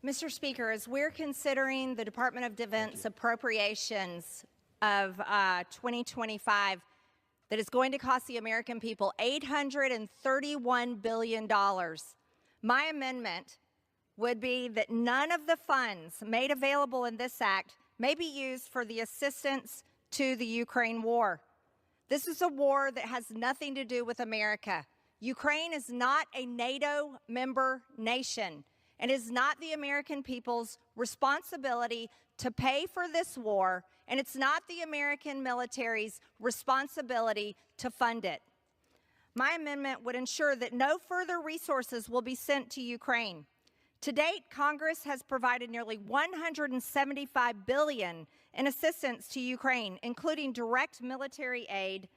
Mr. Speaker, as we're considering the Department of Defense appropriations of 2025 that is going to cost the American people $831 billion, my amendment would be that none of the funds made available in this act may be used for the assistance to the Ukraine war. This is a war that has nothing to do with America. Ukraine is not a NATO member nation, and it is not the American people's responsibility to pay for this war, and it's not the American military's responsibility to fund it. My amendment would ensure that no further resources will be sent to Ukraine. To date, Congress has provided nearly $175 billion in assistance to Ukraine, including direct military aid,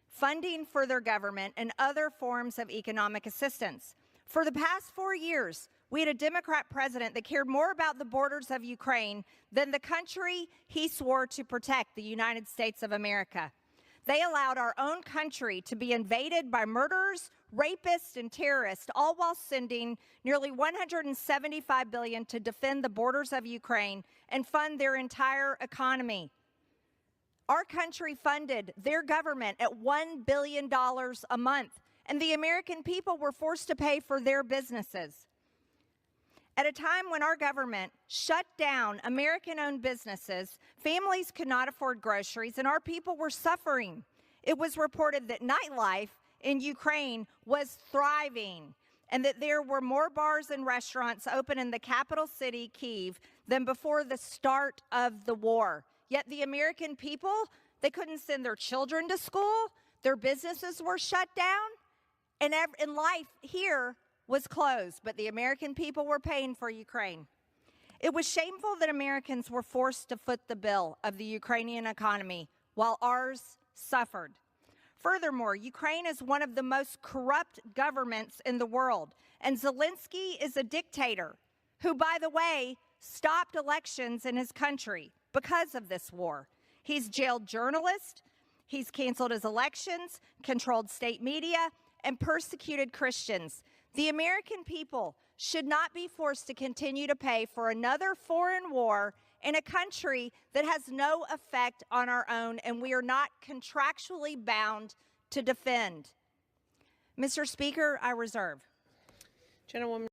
funding for their government, and other forms of economic assistance. For the past 4 years, we had a Democrat president that cared more about the borders of Ukraine than the country he swore to protect, the United States of America. They allowed our own country to be invaded by murderers, rapists, and terrorists, all while sending nearly $175 billion to defend the borders of Ukraine and fund their entire economy. Our country funded their government at $1 billion a month, and the American people were forced to pay for their businesses. At a time when our government shut down American-owned businesses, families could not afford groceries, and our people were suffering. It was reported that nightlife in Ukraine was thriving, and that there were more bars and restaurants open in the capital city, Kyiv, than before the start of the war. Yet the American people, they couldn't send their children to school, their businesses were shut down, and life here was closed, but the American people were paying for Ukraine. It was shameful that Americans were forced to foot the bill of the Ukrainian economy while ours suffered. Furthermore, Ukraine is one of the most corrupt governments in the world, and Zelensky is a dictator who, by the way, stopped elections in his country because of this war. He's jailed journalists, he's canceled his elections, controlled state media, and persecuted Christians. The American people should not be forced to continue to pay for another foreign war in a country that has no effect on our own and we are not contractually bound to defend. Mr. Speaker, I reserve. Gentlewoman.